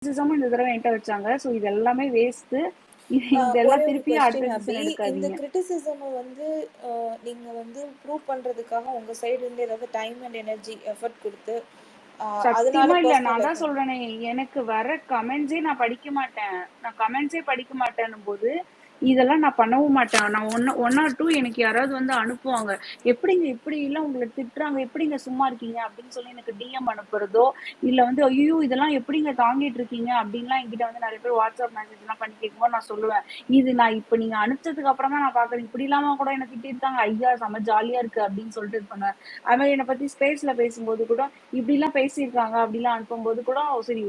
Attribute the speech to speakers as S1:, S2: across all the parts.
S1: கிரிட்டிசிசமும் இந்த தடவை என்கிட்ட வச்சாங்க. ஸோ இது எல்லாமே வேஸ்ட். இதெல்லாம்
S2: ஒரே ஒரு
S1: திருப்பி அடுத்த
S2: கொஸ்டின்
S1: சீசன்
S2: அபி, இந்த
S1: எடுக்காதீங்க.
S2: கிரிட்டிசிசம் வந்து நீங்க வந்து ப்ரூவ் பண்றதுக்காக உங்க சைடு இருந்து ஏதாவது டைம் அண்ட் எனர்ஜி எஃபர்ட் கொடுத்து
S1: சத்தியமா
S2: அதனால
S1: இல்ல. நான்
S2: பர்சனல்
S1: தான் சொல்றேனே, எனக்கு வர கமெண்ட்ஸே நான் படிக்க மாட்டேன். நான் கமெண்ட்ஸே படிக்க மாட்டேன்னும் போது இதெல்லாம் நான் பண்ணவும் மாட்டேன். நான் ஒன் ஆர் டூ எனக்கு யாராவது வந்து அனுப்புவாங்க. எப்படிங்க இப்படி எல்லாம் உங்களை திட்டுறாங்க, எப்படிங்க சும்மா இருக்கீங்க அப்படின்னு சொல்லி எனக்கு டிஎம் அனுப்புறதோ, இல்ல வந்து ஐயோ இதெல்லாம் எப்படிங்க தாங்கிட்டு இருக்கீங்க அப்படின்லாம் என்கிட்ட வந்து நிறைய பேர் வாட்ஸ்அப் மெசேஜ் எல்லாம் பண்ணி கேட்கும்போது நான் சொல்லுவேன், இது நான் இப்ப நீங்க அனுப்பிச்சதுக்கு அப்புறம் தான் நான் பாக்குறேன். இப்படி இல்லாம கூட என்ன திட்டிருக்காங்க, ஐயா செம ஜாலியா இருக்கு அப்படின்னு சொல்லிட்டு இது பண்ணுவேன். அது மாதிரி என்னை பத்தி ஸ்பேஸ்ல பேசும்போது கூட இப்படி எல்லாம் பேசியிருக்காங்க அப்படிலாம் அனுப்பும்போது கூட சரி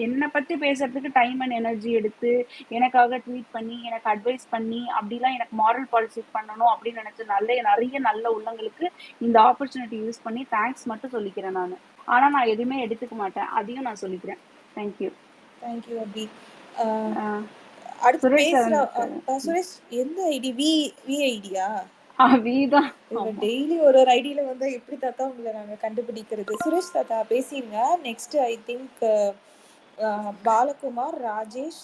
S1: என்னை பத்தி பேசுறதுக்கு டைம் அண்ட் எனர்ஜி எடுத்து எனக்காக ட்வீட் பண்ணி எனக்கு அட்வைஸ் பண்ணி அப்படிலாம் எனக்கு மாரல் பாலிசிஸ் பண்ணணும் அப்படின்னு நினைச்ச நிறைய நல்ல உள்ளங்களுக்கு இந்த ஆப்பர்ச்சுனிட்டி யூஸ் பண்ணி தேங்க்ஸ் மட்டும் சொல்லிக்கிறேன் நான். ஆனா நான் எதுவுமே எடுத்துக்க மாட்டேன், அதையும் நான் சொல்லிக்கிறேன். தேங்க்யூ.
S2: தேங்க்யூ அபி.
S1: சுரேஷ்
S2: அடுத்து சுரேஷ் எந்த ஐடி? வி ஐடியா?
S1: வீதான்.
S2: டெய்லி ஒரு ஐடியில வந்து எப்படி தாத்தா உங்களை நாங்க கண்டுபிடிக்கிறது? சுரேஷ் தாத்தா பேசிருங்க. Next I think Balakumar, Rajesh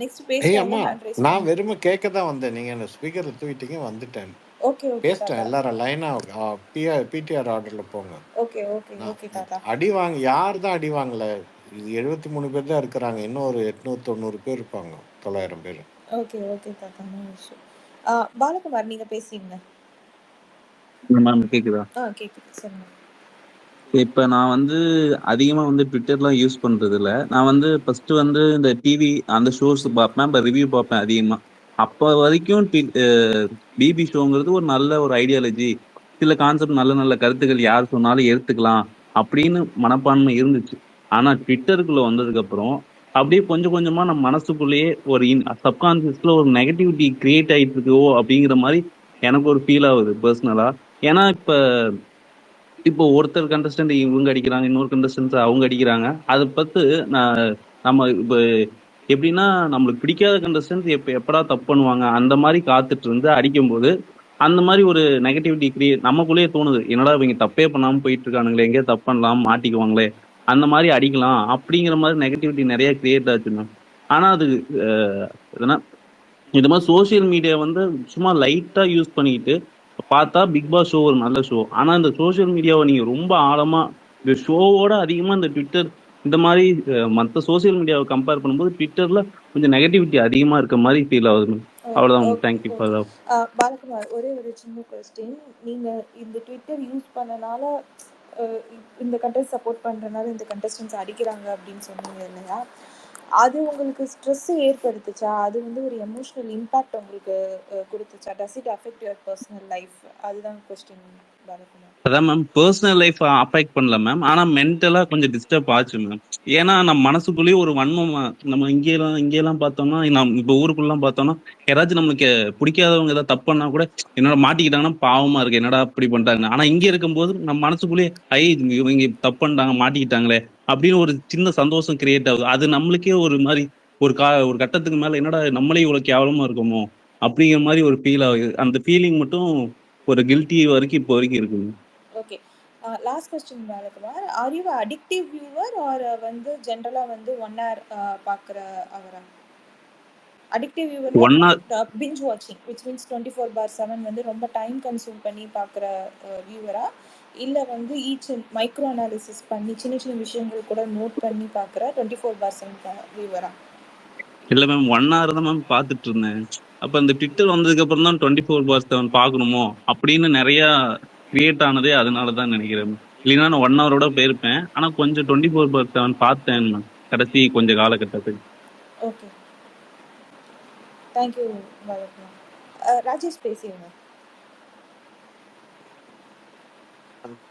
S2: next பேசுவாங்க. ஹேண்ட் ரைஸ்
S3: நான் வெறும கேட்க தான் வந்தேன். நீங்க என்ன ஸ்பீக்கர்ல தூக்கிட்டீங்க, வந்துட்டேன்.
S2: ஓகே ஓகே
S3: பேசிட்டேன். எல்லாரும் லைனா பிடிஆர் ஆர்டர்ல போங்க.
S2: ஓகே ஓகே ஓகே தாத்தா.
S3: அடி வாங்க யார் தான் அடி வாங்கல? இது 73 பேர் தான் இருக்கிறாங்க. இன்னும் ஒரு 890 பேர் இருப்பாங்க, 900 பேர்.
S2: ஓகே ஓகே தாத்தா, நோ இஷ்யூ. பாலகுமார் நீங்க பேசிங்க.
S4: மேம் கேக்குதா?
S2: கேக்குது, சொல்லுங்க.
S4: இப்ப நான் வந்து அதிகமா வந்து ட்விட்டர்லாம் யூஸ் பண்றது இல்ல. நான் வந்து ஃபர்ஸ்ட் வந்து இந்த டிவி அந்த ஷோஸ் பார்ப்பேன், இப்போ ரிவ்யூ பார்ப்பேன் அதிகமா. அப்போ வரைக்கும் பிபி ஷோங்கிறது ஒரு நல்ல ஒரு ஐடியாலஜி, சில கான்செப்ட் நல்ல நல்ல கருத்துக்கள் யார் சொன்னாலும் எடுத்துக்கலாம் அப்படின்னு மனப்பான்மை இருந்துச்சு. ஆனா ட்விட்டருக்குள்ள வந்ததுக்கு அப்புறம் அப்படியே கொஞ்சம் கொஞ்சமா நம்ம மனசுக்குள்ளேயே ஒரு சப்கான்சியஸ்ல ஒரு நெகட்டிவிட்டி கிரியேட் ஆயிட்டு இருக்கோ அப்படிங்கிற மாதிரி எனக்கு ஒரு ஃபீல் ஆகுது பர்சனலா. ஏன்னா இப்போ ஒருத்தர் கண்டஸ்டன்ட் இவங்க அடிக்கிறாங்க, இன்னொரு கண்டஸ்டன்ட் அவங்க அடிக்கிறாங்க. அதை பத்து நம்ம இப்போ எப்படின்னா நம்மளுக்கு பிடிக்காத கண்டஸ்டன்ட் எப்படா தப்பு பண்ணுவாங்க அந்த மாதிரி காத்துட்டு இருந்து அடிக்கும்போது அந்த மாதிரி ஒரு நெகட்டிவிட்டி கிரியேட் நமக்குள்ளேயே தோணுது, என்னடா இவங்க தப்பே பண்ணாம போயிட்டு இருக்கானுங்களே, எங்கேயோ தப்பு பண்ணலாம் மாட்டிக்குவாங்களே, அந்த மாதிரி அடிக்கலாம் அப்படிங்கிற மாதிரி நெகட்டிவிட்டி நிறைய கிரியேட் ஆச்சுன்னா. ஆனா அது இது மாதிரி சோசியல் மீடியா வந்து சும்மா லைட்டா யூஸ் பண்ணிக்கிட்டு பார்த்தா பிக் பாஸ் ஷோ ஒரு நல்ல ஷோ. ஆனா இந்த சோசியல் மீடியாவை நீங்க ரொம்ப ஆழமா இந்த ஷோவோட அதிகமா இந்த ட்விட்டர் இந்த மாதிரி மற்ற சோசியல் மீடியாவை கம்பேர் பண்ணும்போது ட்விட்டர்ல கொஞ்சம் நெகட்டிவிட்டி அதிகமா இருக்க மாதிரி ஃபீல் ஆகுது. அவ்வளவுதான். Thank you for that.
S2: பாலகுமார், ஒரே ஒரு சின்ன கொஸ்டின். நீங்க இந்த ட்விட்டர் யூஸ் பண்ணனால இந்த கண்டெஸ்ட் சப்போர்ட் பண்றதுனால இந்த கண்டெஸ்டன்ஸ் அடிக்கிறாங்க அப்படின்னு சொன்னீங்க இல்லையா? அது உங்களுக்கு ஸ்ட்ரெஸ் ஏற்படுத்துச்சா? அது வந்து ஒரு எமோஷனல் இம்பாக்ட் உங்களுக்கு கொடுத்துச்சா? Does it affect your personal life? அதுதான் கொஸ்டின் பாலகுமார்.
S4: அதான் மேம், பர்சனல் லைஃப் அஃபெக்ட் பண்ணல மேம், ஆனா மென்டலா கொஞ்சம் டிஸ்டர்ப் ஆச்சு மேம். ஏன்னா நம்ம மனசுக்குள்ளேயே ஒரு வன்மம், நம்ம இங்கெல்லாம் பார்த்தோம்னா, நம்ம இப்போ ஊருக்குள்ளலாம் பார்த்தோம்னா யாராச்சும் நம்மளுக்கு பிடிக்காதவங்க ஏதாவது தப்பு பண்ணா கூட என்னோட மாட்டிக்கிட்டாங்கன்னா பாவமா இருக்கு, என்னடா இப்படி பண்ணிட்டாங்க. ஆனா இங்க இருக்கும்போது நம்ம மனசுக்குள்ளேயே இவங்க தப்பு பண்ணிட்டாங்க மாட்டிக்கிட்டாங்களே அப்படின்னு ஒரு சின்ன சந்தோஷம் கிரியேட் ஆகுது. அது நம்மளுக்கே ஒரு மாதிரி ஒரு கட்டத்துக்கு மேல என்னடா நம்மளே இவ்வளவு கேவலமா இருக்கோமோ அப்படிங்கிற மாதிரி ஒரு ஃபீல் ஆகுது. அந்த ஃபீலிங் மட்டும் ஒரு கில்ட்டி வரைக்கும் இப்போ வரைக்கும் இருக்குங்க.
S2: Okay, last question Balakumar. Are you addictive viewer or வந்து ஜெனரலா வந்து 1 hour பார்க்குற அவரா? அடிக்டிவ் வியூவர்
S4: 1 hour
S2: பிஞ்ச் வாட்சிங் which means 24/7 வந்து ரொம்ப டைம் கன்சூம் பண்ணி பார்க்குற வியூவரா, இல்ல வந்து ஈச் மைக்ரோ அனாலிசிஸ் பண்ணி சின்ன சின்ன விஷயங்கள் கூட நோட் பண்ணி பார்க்குற 24/7 வியூவரா?
S4: இல்ல மேம், 1 hour தான் மேம் பார்த்துட்டு இருந்தேன். அப்ப இந்த ட்விட்டர் வந்ததுக்கு அப்புறம் தான் 24/7 பார்க்கணுமோ அப்படின்னு நிறைய கிரியேட் ஆனதே அதனாலதான் நினைக்கிறேன். இல்லைன்னா நான் 1 hour போயிருப்பேன். ஆனா கொஞ்சம் 24/7 பார்த்தேன் கடைசி கொஞ்சம் காலகட்டத்துக்கு.
S2: Okay, thank you Balakumar. ராஜேஷ் பேசிடுங்க.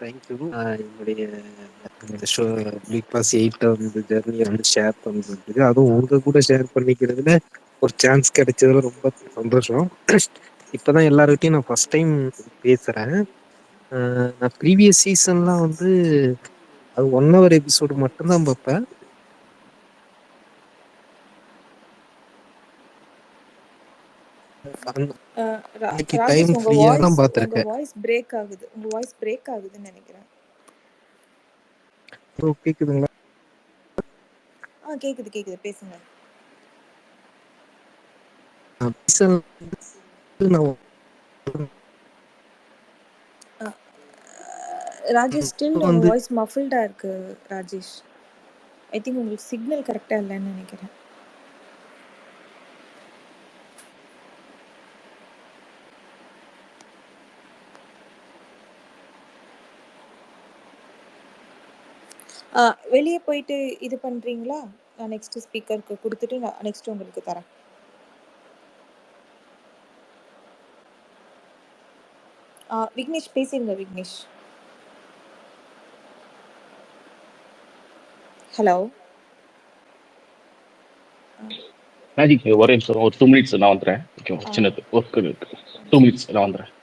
S5: தேங்க்யூ. என்னுடைய ஷோ பிக் பாஸ் 8 வந்து ஜெர்னியை வந்து ஷேர் பண்ணுறதுக்கு, அதுவும் உங்க கூட ஷேர் பண்ணிக்கிறதுல ஒரு சான்ஸ் கிடைச்சதுல ரொம்ப சந்தோஷம். இப்போதான் எல்லார்கிட்டையும் நான் ஃபர்ஸ்ட் டைம் பேசுறேன். நான் ப்ரீவியஸ் சீசன்லாம் வந்து அது 1 hour எபிசோடு மட்டும்தான் பார்ப்பேன். டைம் ஃப்ரீயா தான் பார்த்திருக்கேன்.
S2: வாய்ஸ் பிரேக் ஆகுது, உங்க வாய்ஸ் பிரேக் ஆகுதுன்னு நினைக்கிறேன்.
S5: கேக்குதுங்களா?
S2: கேக்குது கேக்குது, பேசுங்க.
S5: நான்
S2: ராஜேஷ், ஸ்டில் உங்க
S5: வந்து
S2: வாய்ஸ் மஃபில்டா இருக்கு ராஜேஷ். ஐ திங்க் உங்களுக்கு சிக்னல் கரெக்டா இல்லைன்னு நினைக்கிறேன். வெளியே போயிட்டு இது பண்றீங்களா? நான் நெக்ஸ்ட் ஸ்பீக்கருக்கு கொடுத்துட்டு நான் நெக்ஸ்ட் உங்களுக்கு தரேன். விக்னேஷ் பேசிருங்க. விக்னேஷ், ஹலோ.
S6: மேஜிக் ஒரே நிமிஷம், ஒரு 2 மினிட்ஸ் நான் வந்துடுறேன். ஓகே, ஒரு சின்னது ஒர்க் இருக்கு. 2 மினிட்ஸ் நான் வந்துடுறேன்.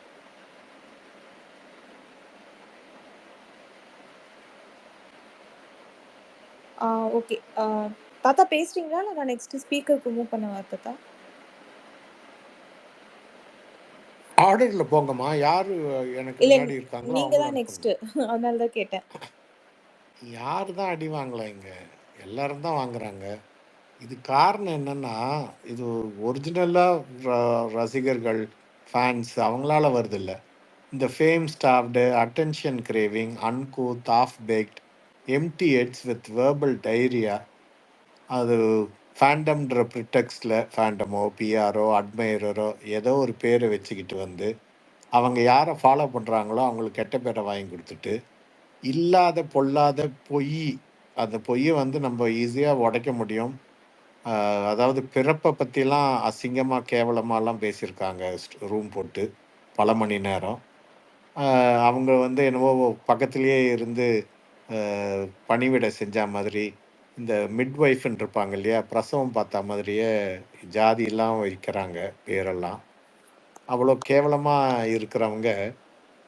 S2: ஓகே. தாத்தா பேசுறீங்களா? இல்லை நான் நெக்ஸ்ட் ஸ்பீக்கருக்கு மூவ் பண்ணவா தாத்தா?
S3: ஆர்டர்ல போங்கம்மா. யாரு எனக்கு
S2: இல்லை,
S3: முன்னாடி இருக்காங்களோ
S2: நீங்க
S3: அவங்கள
S2: தான்
S3: அனுப்புங்க.
S2: நெக்ஸ்ட், அதனால தான் கேட்டேன்.
S3: யாரு தான் அடி வாங்கல இங்க? எல்லாரும் தான் வாங்குறாங்க. இது காரணம் என்னன்னா, இது ஒரிஜினலா ரசிகர்கள், ஃபேன்ஸ் அவங்களால வருது இல்ல. இந்த fame starved, attention craving, uncouth, half baked, empty heads with verbal diarrhoea, அது ஃபேண்டம்ன்ற ப்ரிட்டெக்ஸ்டில் ஃபேண்டமோ, பிஆரோ, அட்மைரரோ ஏதோ ஒரு பேரை வச்சுக்கிட்டு வந்து அவங்க யாரை ஃபாலோ பண்ணுறாங்களோ அவங்களுக்கு கெட்ட பேரை வாங்கி கொடுத்துட்டு, இல்லாத பொல்லாத பொய், அந்த பொய்யை வந்து நம்ம ஈஸியாக உடைக்க முடியும். அதாவது பிறப்பை பற்றிலாம் அசிங்கமாக கேவலமாலாம் பேசியிருக்காங்க ரூம் போட்டு பல மணி நேரம். அவங்க வந்து என்னவோ பக்கத்துலேயே இருந்து பணிவிடை செஞ்ச மாதிரி, இந்த மிட்வைஃப்ன்னு இருப்பாங்க இல்லையா, பிரசவம் பார்த்தா மாதிரியே ஜாதியெல்லாம் வைக்கிறாங்க பேரெல்லாம். அவ்வளோ கேவலமாக இருக்கிறவங்க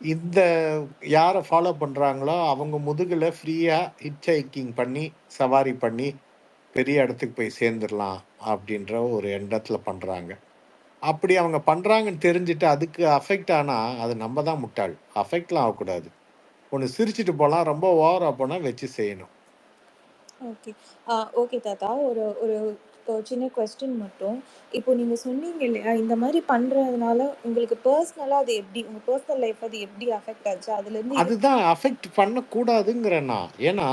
S3: இந்த யாரை ஃபாலோ பண்ணுறாங்களோ அவங்க முதுகில் ஃப்ரீயாக ஹிச் ஹைக்கிங் பண்ணி சவாரி பண்ணி பெரிய இடத்துக்கு போய் சேர்ந்துடலாம் அப்படின்ற ஒரு எண்ணத்தில் பண்ணுறாங்க. அப்படி அவங்க பண்ணுறாங்கன்னு தெரிஞ்சுட்டு அதுக்கு அஃபெக்ட் ஆனால் அது நம்ம தான் முட்டாள். அஃபெக்ட்லாம் ஆகக்கூடாது. ஒன்று சிரிச்சிட்டு போகலாம், ரொம்ப ஓவராக போனால் வச்சு செய்யணும்.
S2: ஓகே. ஓகே தாத்தா, ஒரு ஒரு சின்ன கொஸ்டின் மட்டும். இப்போ நீங்க சொன்னீங்க இல்லையா, இந்த மாதிரி பண்றதுனால உங்களுக்கு பர்சனலா அது எப்படி, உங்க பர்சனல் லைஃப் அது எப்படி அஃபெக்ட் ஆச்சு? அதுலேருந்து
S3: அதுதான் அஃபெக்ட் பண்ணக்கூடாதுங்கிறேன் நான். ஏன்னா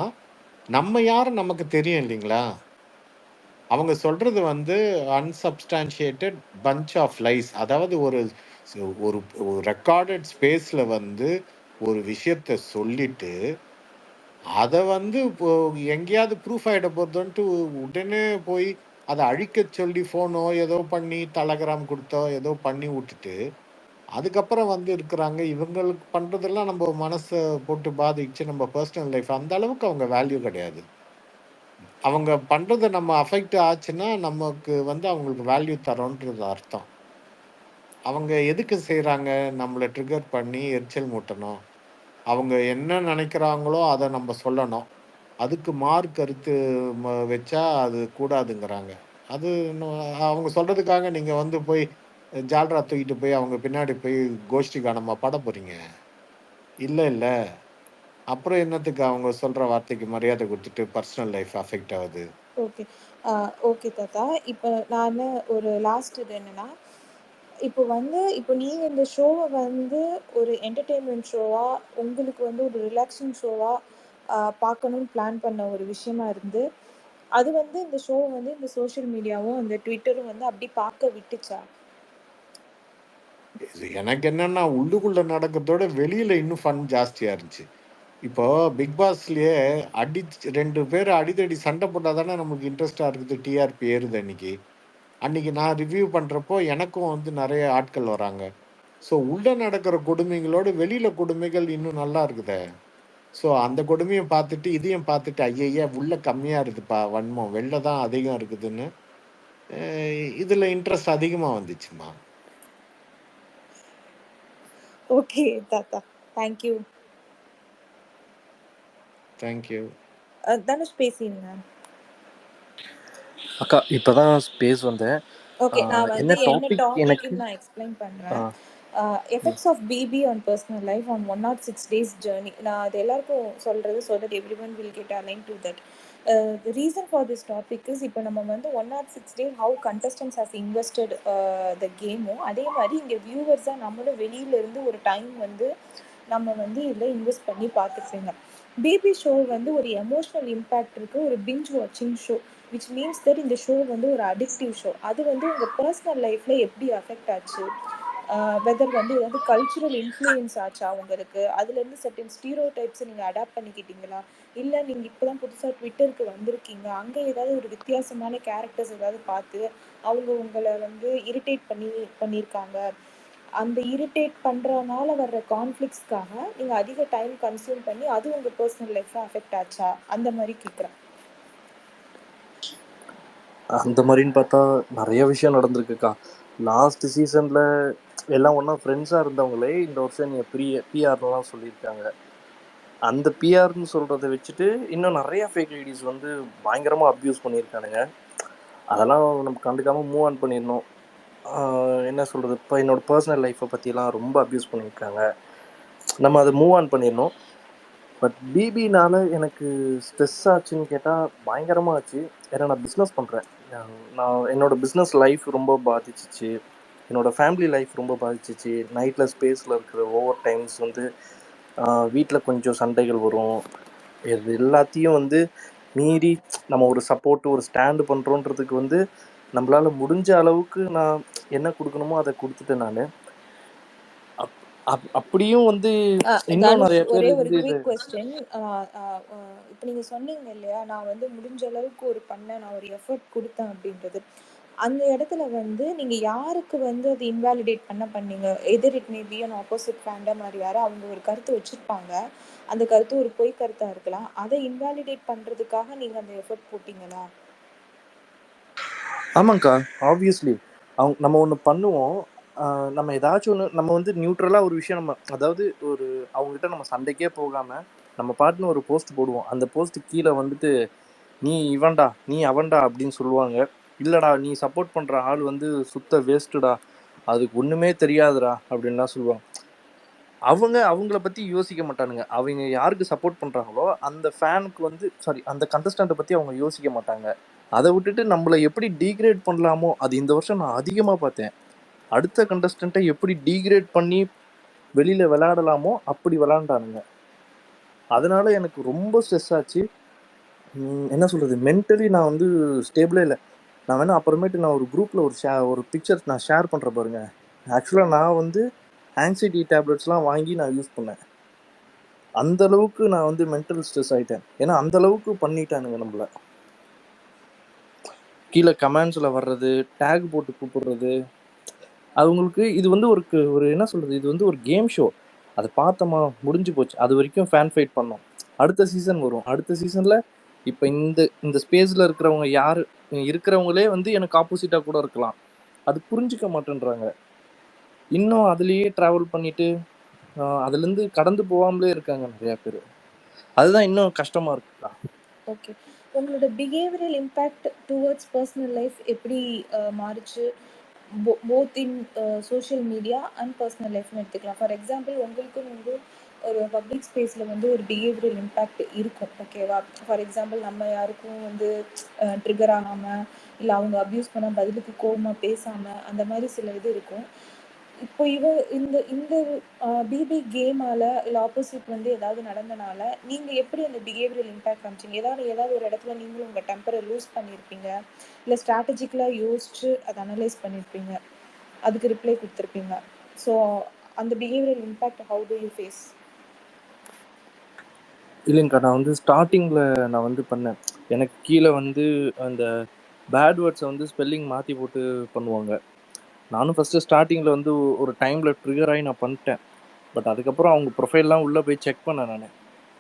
S3: நம்ம யாரும் நமக்கு தெரியும் இல்லைங்களா? அவங்க சொல்றது வந்து அன்சப்ஸ்டான்ஷியேட்டட் பஞ்ச் ஆஃப் லைஸ். அதாவது ஒரு ஒரு ரெக்கார்டட் ஸ்பேஸ்ல வந்து ஒரு விஷயத்த சொல்லிட்டு அதை வந்து இப்போ எங்கேயாவது ப்ரூஃப் ஆகிட போகிறதுன்ட்டு உடனே போய் அதை அழிக்க சொல்லி ஃபோனோ ஏதோ பண்ணி டெலகிராம் கொடுத்தோ ஏதோ பண்ணி விட்டுட்டு அதுக்கப்புறம் வந்து இருக்கிறாங்க. இவங்களுக்கு பண்ணுறதெல்லாம் நம்ம மனசை போட்டு பாதிச்சு நம்ம பர்சனல் லைஃப் அந்த அளவுக்கு அவங்க வேல்யூ கிடையாது. அவங்க பண்ணுறது நம்ம அஃபெக்ட் ஆச்சுன்னா நமக்கு வந்து அவங்களுக்கு வேல்யூ தரோன்றது அர்த்தம். அவங்க எதுக்கு செய்கிறாங்க? நம்மளை ட்ரிகர் பண்ணி எரிச்சல் மூட்டணும். அவங்க என்ன நினைக்கிறாங்களோ அதை நம்ம சொல்லணும். அதுக்கு மாறு கருத்து வச்சா அது கூடாதுங்கிறாங்க. அது அவங்க சொல்கிறதுக்காக நீங்கள் வந்து போய் ஜால்ரா தூக்கிட்டு போய் அவங்க பின்னாடி போய் கோஷ்டி கானமா பாட போகிறீங்க? இல்லை இல்லை. அப்புறம் என்னத்துக்கு அவங்க சொல்கிற வார்த்தைக்கு மரியாதை கொடுத்துட்டு பர்சனல் லைஃப் அஃபெக்ட் ஆகுது?
S2: ஓகே. ஓகே தாத்தா, இப்போ நான் ஒரு லாஸ்ட் இது என்னன்னா, இப்போ நீங்கள் இந்த ஷோவை வந்து ஒரு என்டர்டெயின்மெண்ட் ஷோவாக, உங்களுக்கு வந்து ஒரு ரிலாக்ஸிங் ஷோவாக பார்க்கணுன்னு பிளான் பண்ண ஒரு விஷயமா இருந்து, அது வந்து இந்த ஷோவை வந்து இந்த சோஷியல் மீடியாவும் இந்த ட்விட்டரும் வந்து அப்படி பார்க்க விட்டுச்சா?
S3: எனக்கு என்னன்னா உள்ளுக்குள்ள நடக்கிறதோட வெளியில இன்னும் ஃபன் ஜாஸ்தியா இருந்துச்சு. இப்போ பிக் பாஸ்லயே அடி 2 பேர் அடிதடி சண்டை போட்டால் தானே நமக்கு இன்ட்ரெஸ்டாக இருக்குது, டிஆர்பி ஏறுது. அன்னைக்கு நான் ரிவ்யூ பண்ணுறப்போ எனக்கும் வந்து நிறைய ஆட்கள் வராங்க. ஸோ உள்ளே நடக்கிற கொடுமைகளோடு வெளியில் கொடுமைகள் இன்னும் நல்லா இருக்குதே. ஸோ அந்த கொடுமையை பார்த்துட்டு இதையும் பார்த்துட்டு ஐயய்யா உள்ள கம்மியாக இருக்குதுப்பா வன்மம், வெளில தான் அதிகம் இருக்குதுன்னு இதில் இன்ட்ரெஸ்ட் அதிகமாக வந்துச்சுமா.
S2: ஓகே தாத்தா, தேங்க்யூ.
S3: தேங்க்யூ.
S2: தனுஷ் பேசிடுங்க.
S7: அக்கா இப்பதான் ஸ்பேஸ் வந்தேன்.
S2: ஓகே, நான் வந்து என்ன
S7: டாபிக் எனக்கு
S2: டாபிக் நான் எக்ஸ்பிளைன் பண்ணுறேன். Effects of BB on personal life on 106 days journey. நான் அது எல்லாருக்கும் சொல்கிறது so that every one will get align to that. The reason for this topic is இப்போ நம்ம வந்து 106 days how contestants has invested the game அதே மாதிரி இங்கே வியூவர்ஸாக நம்மளும் வெளியிலேருந்து ஒரு டைம் வந்து நம்ம வந்து இதில் இன்வெஸ்ட் பண்ணி பார்த்துருப்பீங்க. பிபி ஷோ வந்து ஒரு எமோஷ்னல் இம்பேக்ட் இருக்குது, ஒரு பிஞ்ச் வாட்சிங் ஷோ, விச் மீன்ஸ் தட் இந்த ஷோ வந்து ஒரு அடிக்டிவ் ஷோ. அது வந்து உங்கள் பர்சனல் லைஃப்பில் எப்படி அஃபெக்ட் ஆச்சு, வெதர் வந்து ஏதாவது கல்ச்சுரல் இன்ஃப்ளூயன்ஸ் ஆச்சா உங்களுக்கு, அதுலேருந்து சர்டன் ஸ்டீரியோ டைப்ஸை நீங்கள் அடாப்ட் பண்ணிக்கிட்டீங்களா, இல்லை நீங்கள் இப்போ தான் புதுசாக ட்விட்டருக்கு வந்திருக்கீங்க அங்கே ஏதாவது ஒரு வித்தியாசமான கேரக்டர்ஸ் ஏதாவது பார்த்து அவங்க உங்களை வந்து இரிட்டேட் பண்ணியிருக்காங்க, அந்த இரிட்டேட் பண்ணுறதுனால வர்ற கான்ஃப்ளிக்ஸ்க்காக நீங்கள் அதிக டைம் கன்சியூம் பண்ணி அது உங்கள் பர்சனல் லைஃப்பில் அஃபெக்ட் ஆச்சா, அந்த மாதிரி கேட்குறேன்.
S7: அந்த மாதிரின்னு பார்த்தா நிறைய விஷயம் நடந்திருக்குக்கா. லாஸ்ட் சீசனில் எல்லாம் ஒன்றா ஃப்ரெண்ட்ஸாக இருந்தவங்களே இந்த வருஷம் நீங்கள் பிஆர்லாம் சொல்லியிருக்காங்க. அந்த பிஆர்னு சொல்கிறத வச்சுட்டு இன்னும் நிறைய ஃபேக் ஐடிஸ் வந்து பயங்கரமாக அப்யூஸ் பண்ணியிருக்கானுங்க. அதெல்லாம் நம்ம கண்டுக்காமல் மூவ் ஆன் பண்ணிடணும். என்ன சொல்கிறது, இப்போ என்னோடய பர்சனல் லைஃப்பை பற்றிலாம் ரொம்ப அப்யூஸ் பண்ணியிருக்காங்க, நம்ம அதை மூவ் ஆன் பண்ணிடணும். பட் பிபினால் எனக்கு ஸ்ட்ரெஸ் ஆச்சுன்னு கேட்டால் பயங்கரமாக ஆச்சு. ஏன்னா நான் பிஸ்னஸ் பண்ணுறேன், நான் என்னோடய பிஸ்னஸ் லைஃப் ரொம்ப பாதிச்சிச்சு, என்னோடய ஃபேமிலி லைஃப் ரொம்ப பாதிச்சிச்சு. நைட்டில் ஸ்பேஸில் இருக்கிற ஓவர் டைம்ஸ் வந்து வீட்டில் கொஞ்சம் சண்டைகள் வரும். இது எல்லாத்தையும் வந்து மீறி நம்ம ஒரு சப்போர்ட்டு ஒரு ஸ்டாண்டு பண்ணுறோன்றதுக்கு வந்து நம்மளால் முடிஞ்ச அளவுக்கு நான் என்ன கொடுக்கணுமோ அதை கொடுத்துட்டேன். நான் அப்படியும் வந்து இன்னும் நிறைய பேர்
S2: ஒரே ஒரு குயிக் கொஸ்டின். இப்போ நீங்கள் சொன்னீங்க இல்லையா, நான் வந்து முடிஞ்ச அளவுக்கு ஒரு பண்ணேன், நான் ஒரு எஃபர்ட் கொடுத்தேன் அப்படின்றது. அந்த இடத்துல வந்து நீங்கள் யாருக்கு வந்து அது இன்வாலிடேட் பண்ணீங்க, எதிர் it may be an opposite Phantom மாதிரி யாரோ அவங்க ஒரு கருத்து வச்சுருப்பாங்க, அந்த கருத்து ஒரு பொய் கருத்தாக இருக்கலாம், அதை இன்வாலிடேட் பண்ணுறதுக்காக நீங்கள் அந்த எஃபர்ட் போட்டிங்களா?
S7: ஆமாங்க்கா, ஆப்வியஸ்லி நம்ம ஒன்று பண்ணுவோம், நம்ம ஏதாச்சும் ஒன்று நம்ம வந்து நியூட்ரலாக ஒரு விஷயம் நம்ம அதாவது ஒரு அவங்ககிட்ட நம்ம சண்டைக்கே போகாமல் நம்ம பாட்டுன்னு ஒரு போஸ்ட் போடுவோம். அந்த போஸ்ட்டு கீழே வந்துட்டு நீ இவன்டா நீ அவன்டா அப்படின்னு சொல்லுவாங்க. இல்லைடா நீ சப்போர்ட் பண்ணுற ஆள் வந்து சுத்த வேஸ்ட்டுடா, அதுக்கு ஒன்றுமே தெரியாதுடா அப்படின்லாம் சொல்லுவாங்க. அவங்கள பற்றி யோசிக்க மாட்டானுங்க. அவங்க யாருக்கு சப்போர்ட் பண்ணுறாங்களோ அந்த ஃபேனுக்கு வந்து அந்த கண்டஸ்டண்ட்டை பற்றி அவங்க யோசிக்க மாட்டாங்க. அதை விட்டுட்டு நம்மளை எப்படி டீக்ரேட் பண்ணலாமோ, அது இந்த வருஷம் நான் அதிகமாக பார்த்தேன். அடுத்த கண்டஸ்டண்ட்டை எப்படி டீக்ரேட் பண்ணி வெளியில் விளையாடலாமோ அப்படி விளையாண்டானுங்க. அதனால எனக்கு ரொம்ப ஸ்ட்ரெஸ் ஆச்சு. என்ன சொல்கிறது, மென்டலி நான் வந்து ஸ்டேபிளே இல்லை. நான் வேணால் அப்புறமேட்டு நான் ஒரு குரூப்பில் ஒரு பிக்சர் நான் ஷேர் பண்ணுறேன் பாருங்க. ஆக்சுவலாக நான் வந்து ஆங்ஸைட்டி டேப்லெட்ஸ்லாம் வாங்கி நான் யூஸ் பண்ணேன். அந்தளவுக்கு நான் வந்து மென்டல் ஸ்ட்ரெஸ் ஆகிட்டேன். ஏன்னா அந்தளவுக்கு பண்ணிட்டானுங்க நம்மளை. கீழே கமெண்ட்ஸில் வர்றது, டேக் போட்டு கூப்பிடுறது, அவங்களுக்கு இது வந்து ஒரு என்ன சொல்கிறது, இது வந்து ஒரு கேம் ஷோ. அதை பார்த்தோமா முடிஞ்சு போச்சு. அது வரைக்கும் ஃபேன் ஃபைட் பண்ணோம். அடுத்த சீசன் வரும். அடுத்த சீசனில் இப்போ இந்த ஸ்பேஸில் இருக்கிறவங்களே வந்து எனக்கு ஆப்போசிட்டாக கூட இருக்கலாம். அது புரிஞ்சிக்க மாட்டேன்றாங்க. இன்னும் அதுலேயே ட்ராவல் பண்ணிட்டு அதுலேருந்து கடந்து போகாமலே இருக்காங்க நிறையா பேர். அதுதான் இன்னும் கஷ்டமாக இருக்குதா.
S2: ஓகே, உங்களோட behavioural impact towards personal life எப்படி மாறிச்சு, both in social media and personal லைஃப்னு எடுத்துக்கலாம். ஃபார் எக்ஸாம்பிள் உங்களுக்கும் வந்து ஒரு பப்ளிக் ஸ்பேஸில் வந்து ஒரு பிஹேவியரல் இம்பேக்ட் இருக்கும், ஓகேவா? ஃபார் எக்ஸாம்பிள் நம்ம யாருக்கும் வந்து ட்ரிகர் ஆகாமல், இல்லை அவங்க அப்யூஸ் பண்ண பதிலுக்கு கோவமாக பேசாமல், அந்த மாதிரி சில இது இருக்கும். இப்போ இந்த பிபி கேமால இல்லை ஆப்போசிட் வந்து ஏதாவது நடந்தனால நீங்கள் எப்படி அந்த பிஹேவியரல் இம்பேக்ட் காமிச்சிங்க? ஏதாவது ஒரு இடத்துல நீங்களும் உங்கள் டெம்பரை லூஸ் பண்ணியிருப்பீங்க, இல்லை ஸ்ட்ராட்டஜிக்கலாக யோசிச்சு அதை அனலைஸ் பண்ணியிருப்பீங்க, அதுக்கு ரிப்ளை கொடுத்துருப்பீங்க. ஸோ அந்த behavioural impact how do you face?
S7: இல்லைங்கக்கா, நான் வந்து ஸ்டார்டிங்கில் நான் வந்து பண்ணேன். எனக்கு கீழே வந்து அந்த பேட் வேர்ட்ஸை வந்து ஸ்பெல்லிங் மாற்றி போட்டு பண்ணுவாங்க. நானும் ஃபஸ்ட்டு ஸ்டார்டிங்கில் வந்து ஒரு டைமில் ட்ரிகர் ஆகி நான் பண்ணிட்டேன். பட் அதுக்கப்புறம் அவங்க ப்ரொஃபைல்லாம் உள்ளே போய் செக் பண்ணேன் நான்.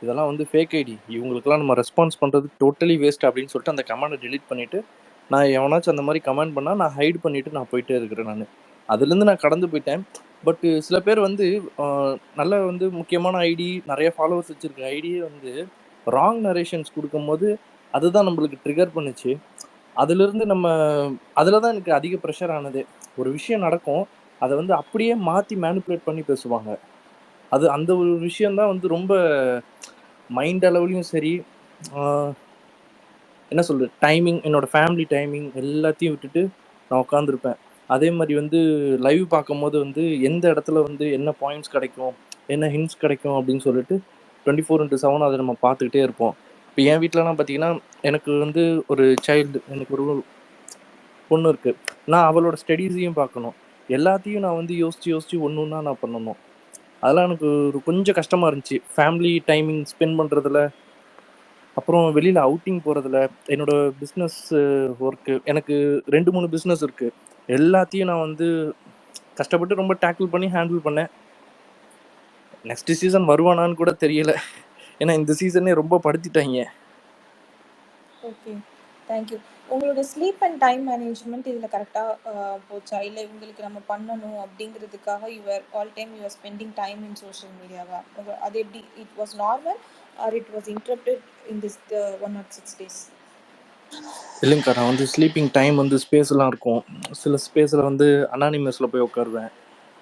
S7: இதெல்லாம் வந்து ஃபேக் ஐடி, இவங்களுக்குலாம் நம்ம ரெஸ்பான்ஸ் பண்ணுறது டோட்டலி வேஸ்ட் அப்படின்னு சொல்லிட்டு அந்த கமெண்டை டெலிட் பண்ணிவிட்டு, நான் எவனாச்சும் அந்த மாதிரி கமெண்ட் பண்ணால் நான் ஹைட் பண்ணிவிட்டு நான் போயிட்டே இருக்கிறேன். நான் அதுலேருந்து நான் கடந்து போயிட்டேன். பட்டு சில பேர் வந்து நல்ல வந்து முக்கியமான ஐடி, நிறைய ஃபாலோவர்ஸ் வச்சுருக்க ஐடியே வந்து ராங் நரேஷன்ஸ் கொடுக்கும்போது அதுதான் நம்மளுக்கு ட்ரிகர் பண்ணுச்சு. அதுலேருந்து அதில் தான் எனக்கு அதிக ப்ரெஷர் ஆனது. ஒரு விஷயம் நடக்கும், அதை வந்து அப்படியே மாற்றி மேனிப்புலேட் பண்ணி பேசுவாங்க. அந்த ஒரு விஷயந்தான் வந்து ரொம்ப மைண்ட் அளவுலையும் சரி, என்ன சொல்கிறது டைமிங், என்னோடய ஃபேமிலி டைமிங் எல்லாத்தையும் விட்டுட்டு நான் உட்காந்துருப்பேன். அதே மாதிரி வந்து லைவ் பார்க்கும்போது வந்து எந்த இடத்துல வந்து என்ன பாயிண்ட்ஸ் கிடைக்கும், என்ன ஹிண்ட்ஸ் கிடைக்கும் அப்படின்னு சொல்லிட்டு 24/7 அதை நம்ம பார்த்துக்கிட்டே இருப்போம். இப்போ என் வீட்டிலலாம் பார்த்தீங்கன்னா, எனக்கு வந்து ஒரு சைல்டு, எனக்கு ஒரு பொண்ணு இருக்குது. நான் அவளோட ஸ்டடீஸையும் பார்க்கணும். எல்லாத்தையும் நான் வந்து யோசித்து யோசித்து ஒன்று ஒன்றா நான் பண்ணணும். அதெல்லாம் எனக்கு ஒரு கொஞ்சம் கஷ்டமாக இருந்துச்சு. ஃபேமிலி டைமிங் ஸ்பெண்ட் பண்ணுறதுல, அப்புறம் வெளியில் அவுட்டிங் போகிறதுல, என்னோடய பிஸ்னஸ் ஒர்க்கு, எனக்கு 2-3 பிஸ்னஸ் இருக்குது. எல்லாத்தையும் நான் வந்து கஷ்டப்பட்டு ரொம்ப டேக்கிள் பண்ணி ஹேண்டில் பண்ணேன். நெக்ஸ்ட் சீசன் வருவானான்னு கூட தெரியல. ஏன்னா இந்த சீசனே ரொம்ப படுத்திட்டாங்க.
S2: Okay, thank you. உங்களோட ஸ்லீப் அண்ட் டைம் மேனேஜ்மெண்ட் இதில் கரெக்டாக போச்சா? இல்லை உங்களுக்கு நம்ம பண்ணணும் அப்படிங்கிறதுக்காக your all time you're spending time in social மீடியாவா? அது எப்படி it was normal or it was interrupted in this 106 days?
S7: இல்லைங்கக்கா, நான் வந்து ஸ்லீப்பிங் டைம் வந்து ஸ்பேஸ்லாம் இருக்கும். சில ஸ்பேஸில் வந்து அனானிமஸில் போய் உட்காருவேன்,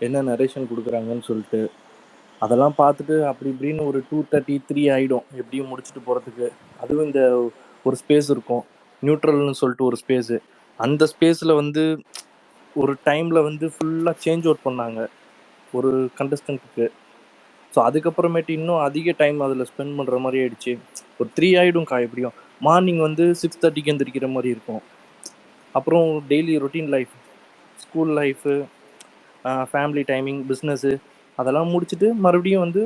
S7: என்ன நரேஷன் கொடுக்குறாங்கன்னு சொல்லிட்டு. அதெல்லாம் பார்த்துட்டு அப்படி இப்படின்னு ஒரு 2:30-3 ஆகிடும் எப்படியும் முடிச்சுட்டு போகிறதுக்கு. அதுவும் இந்த ஒரு ஸ்பேஸ் இருக்கும், நியூட்ரல்னு சொல்லிட்டு ஒரு ஸ்பேஸு. அந்த ஸ்பேஸில் வந்து ஒரு டைமில் வந்து ஃபுல்லாக சேஞ்ச் அவுட் பண்ணாங்க ஒரு கண்டஸ்டன்ட்டுக்கு. ஸோ அதுக்கப்புறமேட்டு இன்னும் அதிக டைம் அதில் ஸ்பெண்ட் பண்ணுற மாதிரி ஆயிடுச்சு. ஒரு 3 ஆகிடும்க்கா எப்படியும். மார்னிங் வந்து 6:30க்கு எந்திரிக்கிற மாதிரி இருக்கும். அப்புறம் daily routine life, school life, family timing, business அதெல்லாம் முடிச்சுட்டு மறுபடியும் வந்து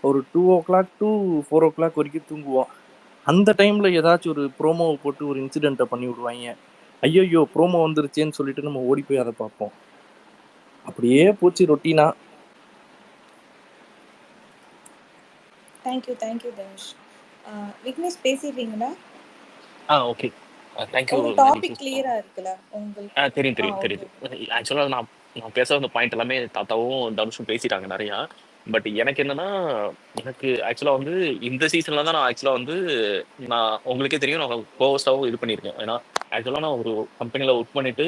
S7: ஒரு 2:00 to 4:00 வரைக்கும் தூங்குவோம். அந்த டைமில் ஏதாச்சும் ஒரு ப்ரோமோவை போட்டு ஒரு இன்சிடெண்ட்டை பண்ணி விடுவாங்க. ஐயோ ப்ரோமோ வந்துருச்சேன்னு சொல்லிட்டு நம்ம ஓடி போய் அதை பார்ப்போம். அப்படியே போச்சு ரொட்டீனாக.
S2: தேங்க்யூ தனுஷ். விக்னேஷ் பேசிடுறீங்களா?
S6: Okay, thank you.
S2: உங்க டாபிக் கிளியரா இருக்குல்ல உங்களுக்கு?
S6: தெரியுது. ஆக்சுவலாக நான் பேச வந்த பாயிண்ட் எல்லாமே தாத்தாவும் தனுஷும் பேசிட்டாங்க நிறையா. பட் எனக்கு என்னன்னா, எனக்கு ஆக்சுவலாக வந்து இந்த சீசன்ல தான் நான் ஆக்சுவலாக வந்து நான் உங்களுக்கே தெரியும், நான் கோவஸ்டாவும் இது பண்ணியிருக்கேன். ஏன்னா ஆக்சுவலாக நான் ஒரு கம்பெனியில் ஒர்க் பண்ணிட்டு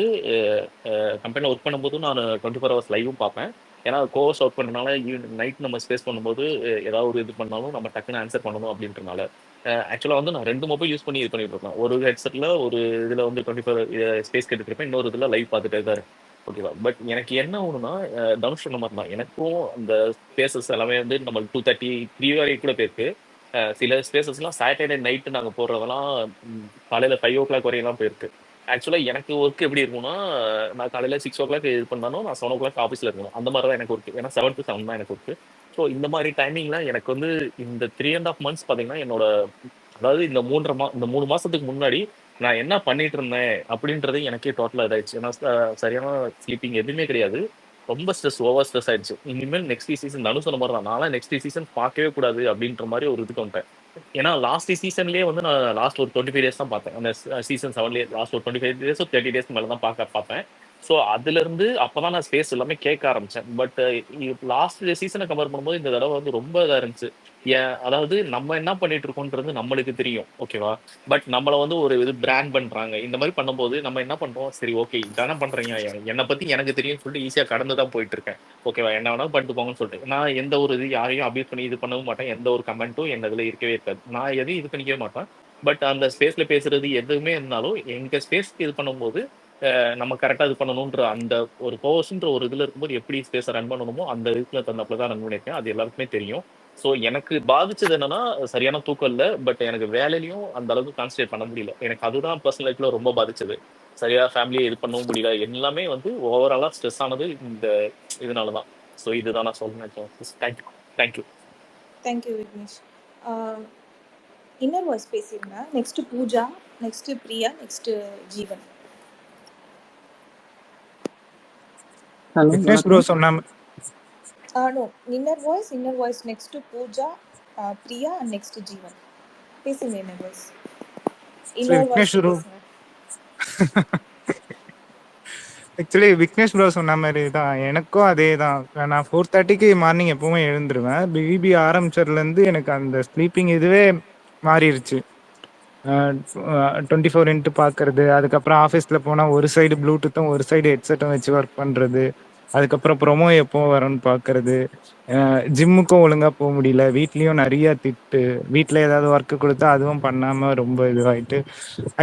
S6: கம்பெனியில் ஒர்க் பண்ணும்போது நான் 24 hours லைவும் பார்ப்பேன். ஏன்னா கோவஸ்ட் ஒர்க் பண்ணுறதுனால நைட் நம்ம ஸ்பேஸ் பண்ணும்போது ஏதாவது ஒரு இது பண்ணாலும் நம்ம டக்குன்னு ஆன்சர் பண்ணணும் அப்படின்றனால ஆக்சுவலாக வந்து நான் 2 மொபைல் யூஸ் பண்ணி இது பண்ணிட்டு இருக்கேன். ஒரு ஹெட்செட்டில் ஒரு இதில் வந்து 24 ஸ்பேஸ் கேட்டுருப்பேன், இன்னொரு இதில் லைவ் பார்த்துட்டே தான் இருக்கேன். ஓகேவா? பட் எனக்கு என்ன ஒன்றுனா, தனுஷ் சொன்ன மாதிரி தான் எனக்கும் அந்த ஸ்பேசஸ் எல்லாமே வந்து நம்ம 2:30-3 வரைக்கும் கூட போயிருக்கு. சில ஸ்பேசஸ்லாம் சாட்டர்டே நைட்டு நாங்கள் போடுறதெல்லாம் காலையில் 5:00 வரையெல்லாம் போயிருக்கு. ஆக்சுவலாக எனக்கு ஒர்க் எப்படி இருக்கும்னா, நான் காலையில் 6:00 இது பண்ணாலும் நான் 7:00 ஆஃபீஸில் இருக்கணும். அந்த மாதிரி தான் எனக்கு ஒர்க்கு. ஏன்னா 7 to 7 தான் எனக்கு ஒர்க்கு. ஸோ இந்த மாதிரி டைமிங்கில் எனக்கு வந்து இந்த 3.5 months பார்த்தீங்கன்னா என்னோட, அதாவது இந்த 3 மாசத்துக்கு முன்னாடி நான் என்ன பண்ணிட்டு இருந்தேன் அப்படின்றது எனக்கே டோட்டலாக இதாயிடுச்சு. ஏன்னா சரியான ஸ்லீப்பிங் எதுவுமே கிடையாது. ரொம்ப ஓவர் ஸ்ட்ரெஸ் ஆயிடுச்சு. இனிமேல் நெக்ஸ்ட் சீசன் தனு சொன்ன மாதிரி தான், நான்லாம் நெக்ஸ்ட் சீசன் பார்க்கவே கூடாது அப்படின்ற மாதிரி ஒரு இதுக்கு வந்துட்டேன். ஏன்னா லாஸ்ட் சீசன்லேயே வந்து நான் லாஸ்ட் ஒரு 25 days தான் பார்த்தேன். அந்த சீசன் 7லேயே லாஸ்ட் ஒரு 25 days 30 days மேலே தான் பார்ப்பேன். ஸோ அதுலேருந்து அப்போ தான் நான் ஸ்பேஸ் எல்லாமே கேட்க ஆரம்பித்தேன். பட் லாஸ்ட் சீசனை கம்பேர் பண்ணும்போது இந்த தடவை வந்து ரொம்ப இதாக இருந்துச்சு. அதாவது நம்ம என்ன பண்ணிட்டு இருக்கோன்றது நம்மளுக்கு தெரியும், ஓகேவா? பட் நம்மளை வந்து ஒரு இது பிராண்ட் பண்ணுறாங்க. இந்த மாதிரி பண்ணும்போது நம்ம என்ன பண்ணுறோம், சரி ஓகே இதானே பண்ணுறீங்க, என்னை பற்றி எனக்கு தெரியும்னு சொல்லிட்டு ஈஸியாக கடந்து தான் போயிட்டு இருக்கேன். ஓகேவா? என்ன வேணாலும் பண்ணிட்டு போங்கன்னு சொல்லிட்டு நான் எந்த ஒரு இது யாரையும் அபியூஸ் பண்ணி இது பண்ணவும் மாட்டேன். எந்த ஒரு கமெண்ட்டும் என் இதில் இருக்கவே இருக்காது. நான் எதையும் இது பண்ணிக்கவே மாட்டேன். பட் அந்த ஸ்பேஸில் பேசுறது எதுவுமே இருந்தாலும் எங்கள் ஸ்பேஸ்க்கு இது பண்ணும்போது நம்ம கரெக்டாக இது பண்ணணுன்ற அந்த ஒரு பவர்ஸ்ன்ற ஒரு இதில் இருக்கும்போது எப்படி ஸ்பேஸை ரன் பண்ணணுமோ அந்த இதுல தந்தப்பில் தான் ரன் பண்ணியிருக்கேன். அது எல்லாருக்குமே தெரியும். ஸோ எனக்கு பாதிச்சது என்னன்னா, சரியான தூக்கம் இல்லை. பட் எனக்கு வேலையிலையும் அந்த அளவுக்கு கான்சன்ட்ரேட் பண்ண முடியல. எனக்கு அதுதான் பர்சனல் லைஃப்ல ரொம்ப பாதிச்சது. சரியா ஃபேமிலியை இது பண்ணவும் முடியல. எல்லாமே வந்து ஓவராலாக ஸ்ட்ரெஸ் ஆனது இந்த இதனால தான். ஸோ இதுதான் நான் சொல்ல நினைச்சேன். Thank you.
S2: Thank you Vignesh. Inner voice பேசியிருந்தேன். Next Pooja, next Priya, next Jeevan.
S8: Vignesh bro சொன்ன
S2: no, inner voice next Pooja, Priya and next Jeevan. பேசுங்க inner voice.
S8: Vignesh bro actually Vignesh bro சொன்ன மாதிரி தான் எனக்கும் அதே தான். நான் 4:30க்கு மார்னிங் எப்பவுமே எழுந்துருவேன். பிபி ஆரம்பிச்சதுலேருந்து எனக்கு அந்த ஸ்லீப்பிங் இதுவே மாறிடுச்சு. 24 பார்க்கறது, அதுக்கப்புறம் ஆஃபீஸில் போனால் ஒரு சைடு ப்ளூடூத்தும் ஒரு சைடு ஹெட்செட்டும் வச்சு ஒர்க் பண்ணுறது, அதுக்கப்புறம் ப்ரொமோ எப்போ வரும்னு பார்க்கறது. ஜிம்முக்கும் ஒழுங்கா போக முடியல. வீட்லயும் நிறைய திட்டு. வீட்டில் ஏதாவது ஒர்க்கு கொடுத்தா அதுவும் பண்ணாமல் ரொம்ப இதுவாயிட்டு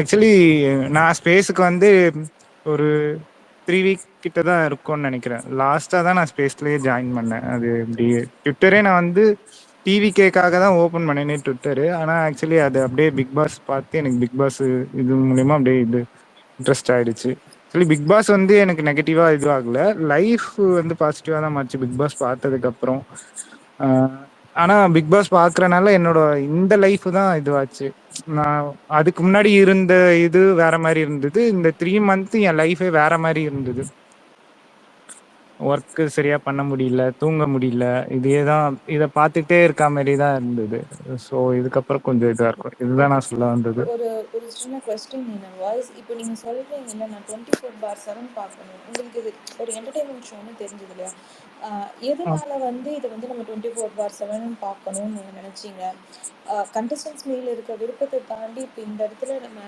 S8: ஆக்சுவலி நான் ஸ்பேஸுக்கு வந்து ஒரு 3 வீக் கிட்ட தான் இருக்கும்னு நினைக்கிறேன். லாஸ்ட்டாக தான் நான் ஸ்பேஸ்லேயே ஜாயின் பண்ணேன். அது இப்படி ட்விட்டரே நான் வந்து டிவிகேக்காக தான் ஓப்பன் பண்ணேனே ட்விட்டரு. ஆனால் ஆக்சுவலி அது அப்படியே பிக் பாஸ் பார்த்து எனக்கு பிக் பாஸ் இது மூலயமா அப்படியே இது இன்ட்ரெஸ்ட் ஆயிடுச்சு. ஆக்சுவலி பிக் பாஸ் வந்து எனக்கு நெகட்டிவாக இதுவாகல, லைஃப் வந்து பாசிட்டிவாக தான் மாறிச்சு பிக் பாஸ் பார்த்ததுக்கப்புறம். ஆனால் பிக் பாஸ் பார்க்குறனால என்னோட இந்த லைஃப் தான் இதுவாச்சு. நான் அதுக்கு முன்னாடி இருந்த இது வேற மாதிரி இருந்தது. இந்த 3 மந்த் என் லைஃபே வேற மாதிரி இருந்தது. ஒர்க்கு சரியா பண்ண முடியல, தூங்க முடியல. இதே தான், இதை பார்த்துட்டே இருக்க மாதிரி தான் இருந்தது. ஸோ இதுக்கப்புறம் கொஞ்சம் இதாக இருக்கும். இதுதான் நான் சொல்ல வந்தது.
S2: ஒரு ஒரு சின்ன கொஸ்டின் என்ன வாய்ஸ், இப்போ நீங்கள் சொல்கிறீங்கல்ல நான் 24/7 பார்க்கணும், உங்களுக்கு இது ஒரு என்டர்டெயின்மெண்ட் ஷோன்னு தெரிஞ்சது இல்லையா? எதனால வந்து இதை வந்து நம்ம 24/7 பார்க்கணும்னு நீங்கள் நினச்சிங்க? கண்டஸ்டன்ஸ் மேலே இருக்க விருப்பத்தை தாண்டி இப்போ இந்த இடத்துல நம்ம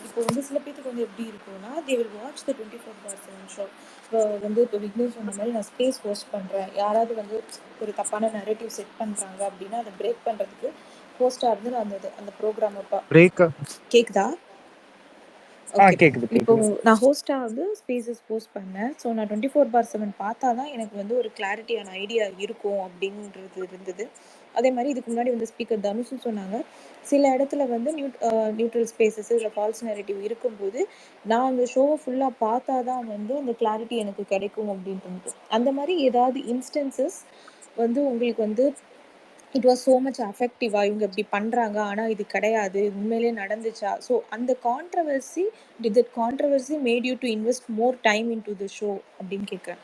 S2: இப்போ வந்து சில பேருக்கு வந்து எப்படி இருக்கும்னா they will watch the 24/7 show. இப்போ வந்து இப்போ விக்னேஷ் சொன்ன மாதிரி நான் ஸ்பேஸ் ஹோஸ்ட் பண்ணுறேன், யாராவது வந்து ஒரு தப்பான நரேட்டிவ் செட் பண்ணுறாங்க அப்படின்னா அதை பிரேக் பண்ணுறதுக்கு ஹோஸ்டாக இருந்து நான் அந்த ப்ரோக்ராம்
S8: பிரேக்
S2: கேக்குதா? ஓகே,
S8: கேக்குது
S2: இப்போ
S8: கேக்குது.
S2: நான் ஹோஸ்டாக வந்து ஸ்பேசஸ் போஸ்ட் பண்ணேன். ஸோ நான் 24/7 பார்த்தா தான் எனக்கு வந்து ஒரு கிளாரிட்டியான ஐடியா இருக்கும் அப்படின்றது இருந்தது. அதே மாதிரி இதுக்கு முன்னாடி வந்து ஸ்பீக்கர் தனுஷும் சொன்னாங்க, சில இடத்துல வந்து நியூட்ரல் ஸ்பேசஸ் இல்லை ஃபால்ஸ் நெரேட்டிவ் இருக்கும்போது நான் அந்த ஷோவை ஃபுல்லாக பார்த்தா தான் வந்து அந்த கிளாரிட்டி எனக்கு கிடைக்கும் அப்படின்ட்டு. அந்த மாதிரி ஏதாவது இன்ஸ்டன்சஸ் வந்து உங்களுக்கு வந்து இட் வாஸ் ஸோ மச் அஃபெக்டிவா, இவங்க இப்படி பண்ணுறாங்க ஆனால் இது கிடையாது, உண்மையிலே நடந்துச்சா? ஸோ அந்த controversy, did that controversy made you to invest more time in to the show அப்படின்னு கேட்குறேன்.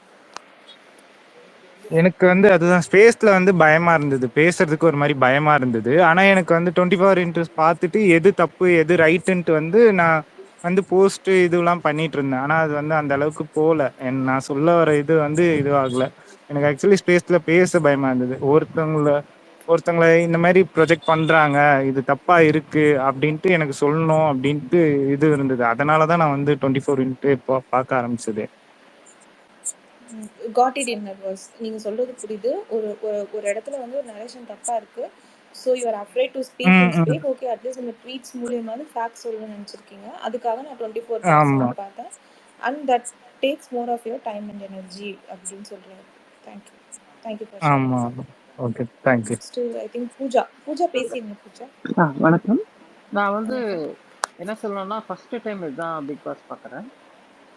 S8: எனக்கு வந்து அதுதான் ஸ்பேஸ்ல வந்து பயமா இருந்தது, பேசுறதுக்கு ஒரு மாதிரி பயமா இருந்தது. ஆனா எனக்கு வந்து 24x பார்த்துட்டு எது தப்பு எது ரைட்டுன்ட்டு வந்து நான் வந்து போஸ்ட் இதெல்லாம் பண்ணிட்டு இருந்தேன். ஆனா அது வந்து அந்த அளவுக்கு போகல. நான் சொல்ல வர இது வந்து இதுவாகல. எனக்கு ஆக்சுவலி ஸ்பேஸ்ல பேச பயமா இருந்தது. ஒருத்தங்களை இந்த மாதிரி ப்ரொஜெக்ட் பண்றாங்க, இது தப்பா இருக்கு அப்படின்ட்டு எனக்கு சொல்லணும் அப்படின்ட்டு இது இருந்தது. அதனாலதான் நான் வந்து 24x பார்க்க ஆரம்பிச்சது.
S2: காட் இட் இன் வாய்ஸ், நீங்கள் சொல்கிறது புரியுது. ஒரு இடத்துல வந்து ஒரு நரேஷன் தப்பாக இருக்குது, so you're afraid to speak in spec. Okay, at least இந்த ட்வீட்ஸ் மூலியமாக ஃபேக்ட் சொல்லணும்னு நினச்சிருக்கீங்க. அதுக்காக நான் 24/7 பார்த்தேன். And that takes more of your time and energy அப்படின்னு சொல்கிறீங்க. Thank you, thank you for sharing.
S8: ஆமாம், okay, thank you.
S2: Next I think Pooja பேசிடுங்க. பூஜா
S9: வணக்கம். நான் வந்து என்ன சொல்லணும்னா, ஃபர்ஸ்ட் டைம் இதுதான் பிக் பாஸ் பார்க்குறேன்.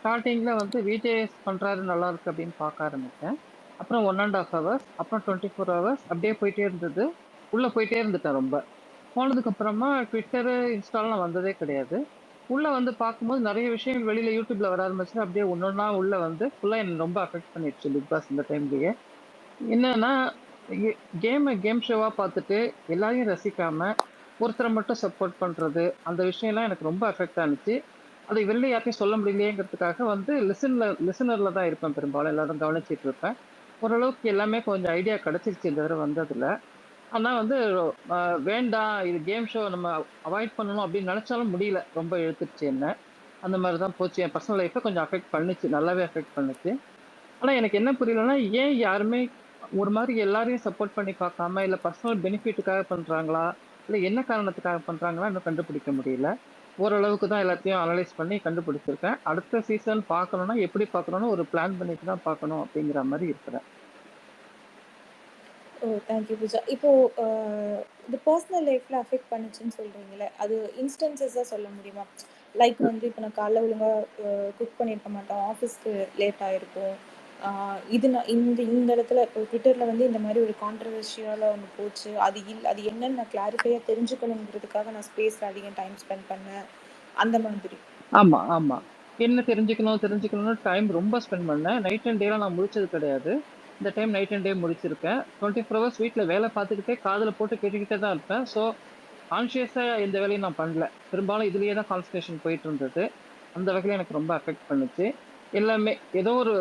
S9: ஸ்டார்டிங்கில் வந்து விஜேஎஸ் பண்ணுறாரு நல்லா இருக்கு அப்படின்னு பார்க்க ஆரம்பித்தேன். அப்புறம் 1.5 hours, அப்புறம் 24 hours அப்படியே போயிட்டே இருந்தது. உள்ளே போயிட்டே இருந்துட்டேன். ரொம்ப போனதுக்கப்புறமா ட்விட்டரு இன்ஸ்டாலாம் வந்ததே கிடையாது. உள்ளே வந்து பார்க்கும்போது நிறைய விஷயங்கள் வெளியில் யூடியூப்பில் வர ஆரம்பிச்சு அப்படியே ஒன்றா உள்ளே வந்து ஃபுல்லாக என்னை ரொம்ப அஃபெக்ட் பண்ணிடுச்சு பிக் பாஸ் இந்த டைம்லேயே. என்னன்னா, கேம் ஷோவாக பார்த்துட்டு எல்லாரையும் ரசிக்காமல் ஒருத்தரை மட்டும் சப்போர்ட் பண்ணுறது, அந்த விஷயம்லாம் எனக்கு ரொம்ப அஃபெக்ட் ஆனிச்சு. அதை வெளில யார்ட்டையும் சொல்ல முடியலையேங்கிறதுக்காக வந்து லிசனரில் தான் இருப்பேன். பெரும்பாலும் எல்லாரும் கவனிச்சிட்டு இருப்பேன். ஓரளவுக்கு எல்லாமே கொஞ்சம் ஐடியா கிடச்சிருச்சு இந்த தடவை வந்ததில். ஆனால் வந்து வேண்டாம், இது கேம் ஷோ நம்ம அவாய்ட் பண்ணணும் அப்படின்னு நினச்சாலும் முடியல, ரொம்ப இழுத்துருச்சு என்ன. அந்த மாதிரி தான் போச்சு. என் பர்சனல் லைஃப்பை கொஞ்சம் அஃபெக்ட் பண்ணுச்சு, நல்லாவே அஃபெக்ட் பண்ணுச்சு. ஆனால் எனக்கு என்ன புரியலன்னா, ஏன் யாருமே ஒரு மாதிரி எல்லாரையும் சப்போர்ட் பண்ணி பார்க்காம, இல்லை பர்சனல் பெனிஃபிட்டுக்காக பண்ணுறாங்களா, இல்லை என்ன காரணத்துக்காக பண்ணுறாங்களா இன்னும் கண்டுபிடிக்க முடியல. ஓரளவுக்கு தான் எல்லாத்தையும் அனலைஸ் பண்ணி கண்டுபிடிச்சிருக்கேன். அடுத்த சீசன் பார்க்கணுன்னா எப்படி பார்க்கணுன்னு ஒரு பிளான் பண்ணிட்டு தான் பார்க்கணும் அப்படிங்கிற மாதிரி இருக்கிறேன்.
S2: ஓ, தேங்க்யூ பூஜா. இப்போ இந்த பர்சனல் லைஃப்பில் அஃபெக்ட் பண்ணுச்சுன்னு சொல்கிறீங்களே, அது இன்ஸ்டன்சஸாக சொல்ல முடியுமா? லைக் வந்து இப்போ நான் காலைல ஒழுங்காக குக் பண்ணியிருக்க மாட்டோம், ஆஃபீஸ்க்கு லேட் ஆகிருக்கும். இது நான் இந்த இடத்துல இப்போ ட்விட்டரில் வந்து இந்த மாதிரி ஒரு கான்ட்ரவர்ஷியலாக ஒன்று போச்சு, அது என்னன்னு நான் கிளாரிஃபையாக தெரிஞ்சுக்கணுங்கிறதுக்காக நான் ஸ்பேஸில் அதிகம் டைம் ஸ்பெண்ட் பண்ணேன், அந்த மாதிரி.
S9: ஆமாம், என்ன தெரிஞ்சுக்கணும்னு டைம் ரொம்ப ஸ்பெண்ட் பண்ணேன். நைட் அண்ட் டேலாம் நான் முடிச்சது கிடையாது. இந்த டைம் நைட் அண்ட் டே முடிச்சிருக்கேன். 24 hours வீட்டில் வேலை பார்த்துக்கிட்டே காதில் போட்டு கேட்டுக்கிட்டே தான் இருப்பேன். ஸோ கான்ஷியஸாக எந்த வேலையும் நான் பண்ணல. பெரும்பாலும் இதுலேயே தான் கான்சன்ட்ரேஷன் போயிட்டு இருந்தது. அந்த வகையில் எனக்கு ரொம்ப அஃபெக்ட் பண்ணுச்சு. எல்லாமே ஏதோ ஒரு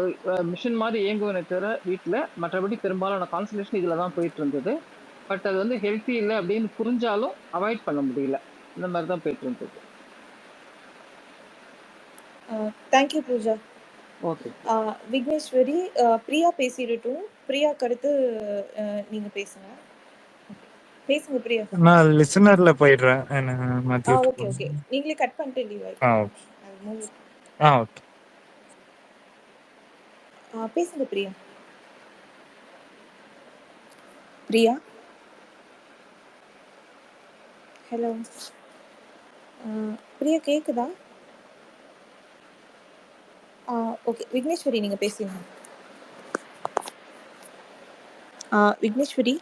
S9: மிஷின் மாதிரி இயங்குவனே தவிர வீட்டில், மற்றபடி பெரும்பாலான கான்சன்ட்ரேஷன் இதில் தான் போயிட்டு இருந்தது. பட் அது வந்து ஹெல்த்தி இல்லை அப்படின்னு புரிஞ்சாலும் அவாய்ட் பண்ண முடியல. இந்த மாதிரி தான் போயிட்டு இருந்தது.
S2: தேங்க்யூ பூஜா.
S9: ஓகே.
S2: விக்னேஸ்வரி, பிரியா பேசிடட்டும். பிரியா கருத்து நீங்க பேசுங்க. பேசுங்க பிரியா.
S8: நான் லிசனர்ல போயிடுறேன், என்ன மாத்தி
S2: ஓகே
S8: விட்டுருக்கோம்.
S2: ஓகே, நீங்களே கட் பண்ணிட்டு லீவ்
S8: ஆ
S2: ஆயிக்கோங்க.
S8: ஓகே.
S2: அது மூவ்.
S8: ஓகே.
S2: பேசுங்க பிரியா. பிரியா, ஹலோ. பிரியா கேக்குதா? ஓகே, விக்னேஸ்வரி நீங்க பேசுங்க. விக்னேஸ்வரி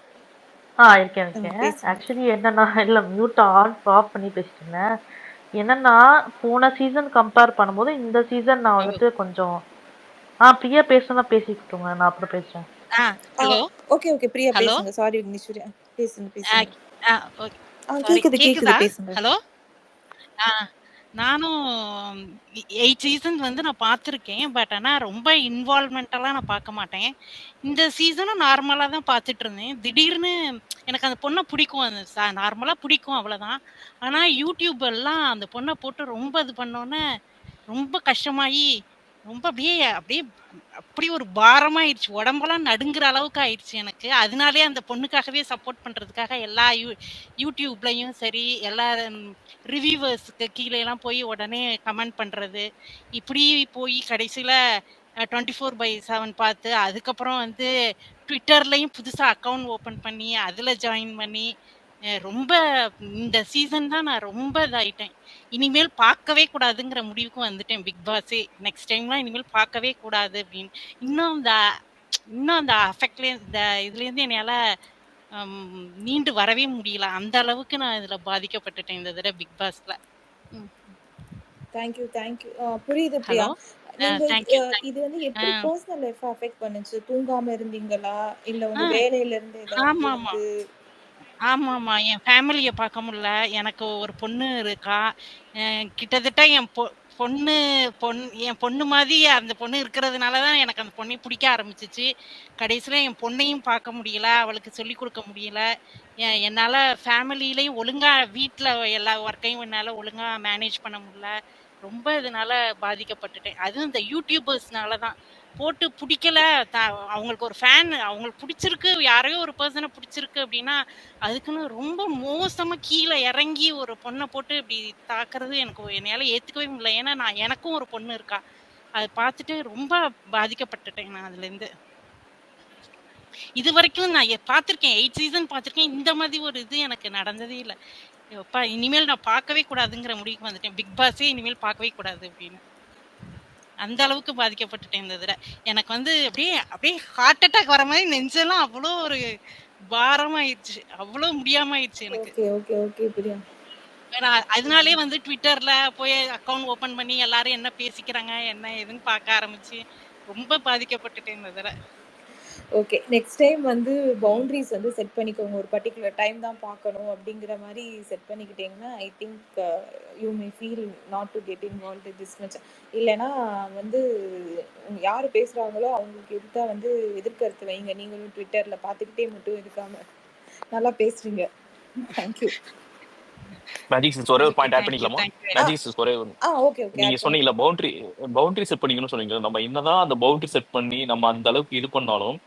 S10: இருக்கேன்.
S2: பேசுங்க.
S10: ஆக்சுவலி என்னன்னா, இல்ல மியூட் ஆஃப் பண்ணி பேசிட்டு இருந்தேன். என்னன்னா, போன சீசன் கம்பேர் பண்ணும்போது இந்த சீசன் நான் வந்துட்டு கொஞ்சம் பிரியா பேசுனா பேசிக்கிட்டுங்க, நான் அப்புறம் பேசுறேன்.
S11: Hello
S2: okay okay, Priya
S11: hello
S2: பேசுங்க. சாரி விக்னேஸ்வரி. பேசுங்க பேசுங்க.
S11: சாரி
S2: கேக்குது கேக்குது,
S11: கேக்குதா?
S2: பேசுங்க.
S11: ஹலோ நானும் 8 சீசன் வந்து நான் பார்த்துருக்கேன். பட் ஆனா ரொம்ப இன்வால்வ்மென்ட்டலாம் நான் பார்க்க மாட்டேன். இந்த சீசனும் நார்மலா தான் பார்த்துட்டு இருந்தேன். திடீர்னு எனக்கு அந்த பொண்ண பிடிக்கும். அந்த நார்மலா பிடிக்கும் அவ்வளோதான். ஆனா யூடியூப் எல்லாம் அந்த பொண்ண போட்டு ரொம்ப இது பண்ணோன்னே, ரொம்ப கஷ்டமாயி, ரொம்ப அப்படியே அப்படி ஒரு பாரமாயிருச்சு. உடம்பெல்லாம் நடுங்குற அளவுக்கு ஆயிருச்சு எனக்கு. அதனாலேயே அந்த பொண்ணுக்காகவே சப்போர்ட் பண்றதுக்காக எல்லா யூடியூப்லயும் சரி, எல்லா ரிவ்யூவர்ஸ்க்கு கீழேலாம் போய் உடனே கமெண்ட் பண்றது. இப்படி போய் கடைசியில 24/7 பார்த்து, அதுக்கப்புறம் வந்து ட்விட்டர்லயும் புதுசா அக்கவுண்ட் ஓப்பன் பண்ணி, அதுல ஜாயின் பண்ணி, ரொம்ப இந்த சீசன் தான் நான் ரொம்ப இதாயிட்டேன். இனிமேல் பார்க்கவே கூடாதுங்கிற முடிவுக்கு வந்துட்டேன் பிக் பாஸே. நெக்ஸ்ட் டைம்லாம் இனிமேல் பார்க்கவே கூடாது அப்படின்னு. இன்னும் அந்த இந்த இதுலேருந்து என்னால மீண்டு வரவே முடியல. அந்த அளவுக்கு நான் இதுல பாதிக்கப்பட்டுட்டேன் இந்த தடவை பிக் பாஸ்ல.
S2: Thank you thank you. புரியுது பிரியா.
S11: ஹலோ
S2: நீங்க
S11: தேங்க்யூ.
S2: இது வந்து எப்படி பர்சனல் லைஃப் அஃபெக்ட் பண்ணுச்சு? தூங்காம இருந்தீங்களா, இல்ல வந்து வேலையில இருந்து ஏதாவது
S11: ஆமாமா.
S2: வந்து?
S11: ஆமாமா. என் ஃபேமிலிய பார்க்க முடியல. எனக்கு ஒரு பொண்ணு இருக்கா. கிட்டத்தட்ட பொண்ணு என் பொண்ணு மாதிரி அந்த பொண்ணு இருக்கிறதுனால தான் எனக்கு அந்த பொண்ணை பிடிக்க ஆரம்பிச்சுச்சு. கடைசியில என் பொண்ணையும் பார்க்க முடியல. அவளுக்கு சொல்லிக் கொடுக்க முடியல. என்னால ஃபேமிலிலயும் ஒழுங்கா வீட்ல எல்லா ஒர்க்கையும் என்னால ஒழுங்கா மேனேஜ் பண்ண முடியல. ரொம்ப இதனால பாதிக்கப்பட்டுட்டேன். அதுவும் இந்த யூடியூபர்ஸ்னால தான். போட்டு பிடிக்கல, அவங்களுக்கு ஒரு ஃபேன், அவங்களுக்கு பிடிச்சிருக்கு, யாரையோ ஒரு பெர்சன பிடிச்சிருக்கு அப்படின்னா, அதுக்குன்னு ரொம்ப மோசமா கீழ இறங்கி ஒரு பொண்ண போட்டு இப்படி தாக்குறது என்னால ஏத்துக்கவே முடியல. ஏன்னா எனக்கும் ஒரு பொண்ணு இருக்கா. அத பார்த்துட்டு ரொம்ப பாதிக்கப்பட்டுட்டேன் நான் அதுலேருந்து. இதுவரைக்கும் நான் பார்த்துருக்கேன். 8 சீசன் பார்த்துருக்கேன். இந்த மாதிரி ஒரு இது எனக்கு நடந்ததே இல்ல. எப்பா இனிமேல் நான் பார்க்கவே கூடாதுங்கிற முடிவுக்கு வந்துட்டேன். பிக் பாஸே இனிமேல் பார்க்கவே கூடாது அப்படின்னு. அந்த அளவுக்கு பாதிக்கப்பட்டுட்டேன் இந்த தடவ. எனக்கு வந்து அப்படியே ஹார்ட் அட்டாக் வர மாதிரி நெஞ்செல்லாம் அவ்வளோ ஒரு பாரமாயிருச்சு. அவ்வளோ முடியாம ஆயிடுச்சு எனக்கு.
S2: Okay okay okay Priya.
S11: நான் அதனாலேயே வந்து ட்விட்டர்ல போய் அக்கவுண்ட் ஓப்பன் பண்ணி எல்லாரும் என்ன பேசிக்கிறாங்க, என்ன ஏதுன்னு பார்க்க ஆரம்பிச்சு, ரொம்ப பாதிக்கப்பட்டுட்டேன் இந்த தடவ.
S2: ஓகே, நெக்ஸ்ட் டைம் வந்து பவுண்டரிஸ் வந்து செட் பண்ணிக்கோங்க. ஒரு பர்டிகுலர் டைம் தான் பார்க்கணும் அப்படிங்கிற மாதிரி செட் பண்ணிக்கிட்டீங்கன்னா, I think you may feel not to get involve this much. இல்லைன்னா வந்து யார் பேசுகிறாங்களோ அவங்களுக்கு எதிர்த்தா வந்து எதிர்கருத்து வைங்க. நீங்களும் ட்விட்டரில் பார்த்துக்கிட்டே மட்டும் இருக்காம நல்லா பேசுறீங்க. தேங்க்யூ.
S6: மேஜிக் சிஸ் ஒரே ஒரு பாயிண்ட் ஆட் பண்ணிக்கலாமா? மேஜிக் சிஸ் ஒரே ஒரு
S2: ஓகே ஓகே.
S6: நீங்க சொன்னீங்கல்ல பவுண்டரி செட் பண்ணிக்கணும்னு சொன்னீங்க. நம்ம என்னதான் அந்த பவுண்டரி செட் பண்ணி நம்ம அந்த அளவுக்கு இது பண்ணாலும்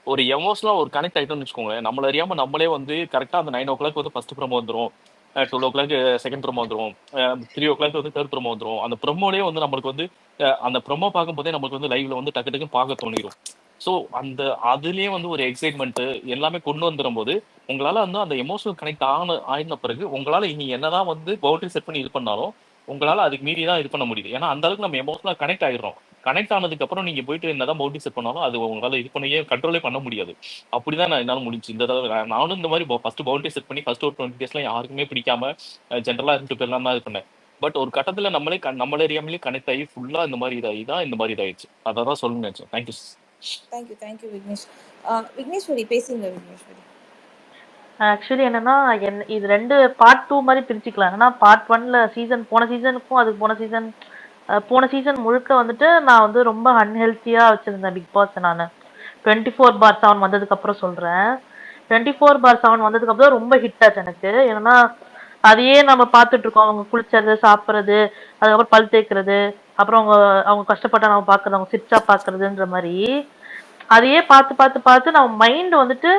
S6: ஒரு எமோஷனலா ஒரு கனெக்ட் ஆகிட்டோம்னு வச்சுக்கோங்களேன். நம்மள அறியாம நம்மளே வந்து கரெக்டா அந்த 9 o'clock வந்து ஃபர்ஸ்ட் ப்ரோமோ வந்துடும், 12 o'clock செகண்ட் ப்ரோமோ வந்துடும், 3 o'clock வந்து தேர்ட் ப்ரோமோ வந்துடும். அந்த ப்ரோமோலேயே வந்து நம்மளுக்கு வந்து அந்த ப்ரோமோ பார்க்கும்போதே நம்மளுக்கு வந்து லைவ்ல வந்து டக்கு டக்குன்னு பார்க்க தோணிடும். ஸோ அதுலயே வந்து ஒரு எக்ஸைட்மெண்ட் எல்லாமே கொண்டு வந்துடும் போது உங்களால வந்து அந்த எமோஷனல் கனெக்ட் ஆயின பிறகு உங்களால நீங்க என்னதான் வந்து பவுண்டரி செட் பண்ணி இது பண்ணாலும் உங்களால அதுக்கு மீறி தான் இது பண்ண முடியுது. ஏன்னா அந்த அளவுக்கு நம்ம எமோஷனலா கனெக்ட் ஆயிடுறோம். கனெக்ட் ஆனதுக்கு அப்புறம் நீங்க போயிட்டு என்னதான் பவுண்டரி செட் பண்ணாலும் அது உங்களால இது பண்ணியே கண்ட்ரோலே பண்ண முடியாது. அப்படிதான் என்னால முடிஞ்சு இந்த தடவை. நானும் இந்த மாதிரி ஃபர்ஸ்ட் பவுண்டரி செட் பண்ணி ஃபர்ஸ்ட் ஒரு 20 days யாருக்குமே பிடிக்காம ஜென்ரலா இருந்துட்டு போயிடலாம் தான் இது பண்ணேன். பட் ஒரு கட்டத்துல நம்மளே அறியாமலே கனெக்ட் ஆகி ஃபுல்லா இந்த மாதிரி இதாயிடுச்சு. அதான் சொல்லுங்க நினைச்சேன். தேங்க்யூ.
S2: தேங்க்யூ விக்னேஷ். விக்னேஸ்வரி பேசுங்க. விக்னேஸ்வரி,
S10: ஆக்சுவலி என்னன்னா, இது 2 பார்ட் 2 மாதிரி பிரிச்சுக்கலாம். ஏன்னா பார்ட் 1ல போன சீசனுக்கும் அதுக்கு போன சீசன் முழுக்க வந்துட்டு நான் வந்து ரொம்ப அன்ஹெல்த்தியா வச்சிருந்தேன் பிக் பாஸ். நான் 24/7 வந்ததுக்கு அப்புறம் சொல்றேன். 24/7 வந்ததுக்கு அப்புறம் ரொம்ப ஹிட் ஆச்சு எனக்கு. ஏன்னா அதையே நம்ம பார்த்துட்டு இருக்கோம். அவங்க குளிச்சது, சாப்பிட்றது, அதுக்கப்புறம் பல் தேய்க்கிறது, அப்புறம் அவங்க கஷ்டப்பட்டா நம்ம பாக்குறது, அவங்க சிரிச்சா பாக்குறதுன்ற மாதிரி அதையே பார்த்து பார்த்து பார்த்து நம்ம மைண்ட் வந்துட்டு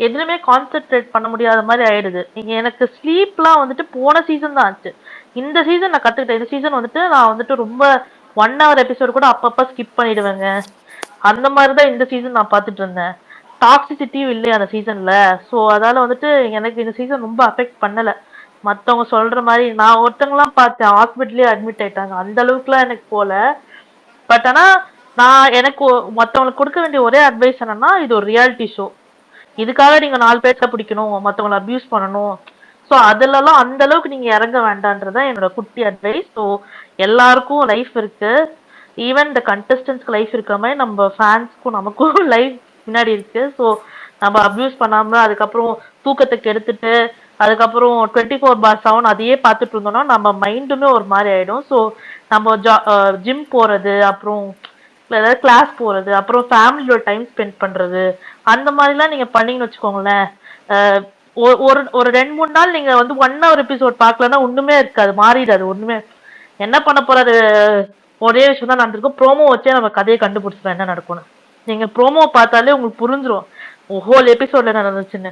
S10: எதுலையுமே கான்சென்ட்ரேட் பண்ண முடியாத மாதிரி ஆயிடுது. நீங்க எனக்கு ஸ்லீப்லாம் வந்துட்டு போன சீசன் தான் ஆச்சு. இந்த சீசன் நான் கத்துக்கிட்டேன். இந்த சீசன் வந்துட்டு நான் வந்துட்டு ரொம்ப 1 hour எபிசோட் கூட அப்பப்ப ஸ்கிப் பண்ணிடுவேங்க. அந்த மாதிரிதான் இந்த சீசன் நான் பார்த்துட்டு இருந்தேன். டாக்ஸிசிட்டியும் இல்லையா அந்த சீசன்ல. ஸோ அதால வந்துட்டு எனக்கு இந்த சீசன் ரொம்ப அஃபெக்ட் பண்ணல. மத்தவங்க சொல்ற மாதிரி நான் ஒருத்தங்கலாம் பார்த்தேன், ஹாஸ்பிட்டலே அட்மிட் ஆயிட்டாங்க. அந்த அளவுக்குலாம் எனக்கு போல. பட் ஆனா நான் எனக்கு மத்தவங்களுக்கு கொடுக்க வேண்டிய ஒரே அட்வைஸ் என்னன்னா, இது ஒரு ரியாலிட்டி ஷோ. இதுக்காக நீங்க 4 பேர்த்த பிடிக்கணும், மத்தவங்களை அபியூஸ் பண்ணணும், ஸோ அதுலலாம் அந்த அளவுக்கு நீங்க இறங்க வேண்டான்றதான் என்னோட குட்டி அட்வைஸ். ஸோ எல்லாருக்கும் லைஃப் இருக்கு. ஈவன் இந்த கண்டஸ்டன்ஸ்க்கு லைஃப் இருக்க மாதிரி நம்ம ஃபேன்ஸ்க்கும் நமக்கும் லைஃப் முன்னாடி இருக்கு. ஸோ நம்ம அபியூஸ் பண்ணாம அதுக்கப்புறம் தூக்கத்தை கெடுத்துட்டு அதுக்கப்புறம் 24/7 அதையே பார்த்துட்டு இருந்தோம்னா நம்ம மைண்டுமே ஒரு மாதிரி ஆயிடும். ஸோ நம்ம ஜிம் போறது, அப்புறம் ஏதாவது கிளாஸ் போறது, அப்புறம் ஃபேமிலியோட டைம் ஸ்பெண்ட் பண்றது, அந்த மாதிரிலாம் நீங்க பண்ணீங்கன்னு வச்சுக்கோங்களேன். ஒரு ஒரு 2-3 நாள் நீங்க வந்து 1 hour எபிசோட் பார்க்கலன்னா ஒண்ணுமே இருக்காது, மாறிடாது ஒண்ணுமே. என்ன பண்ண போறாரு, ஒரே விஷயம் தான் நடந்திருக்கும். ப்ரோமோ வச்சே நம்ம கதையை கண்டுபிடிச்சிடலாம் என்ன நடக்கும்னு. நீங்க ப்ரோமோ பார்த்தாலே உங்களுக்கு புரிஞ்சிரும் ஹோல் எபிசோட்ல என்ன நடந்துச்சுன்னு.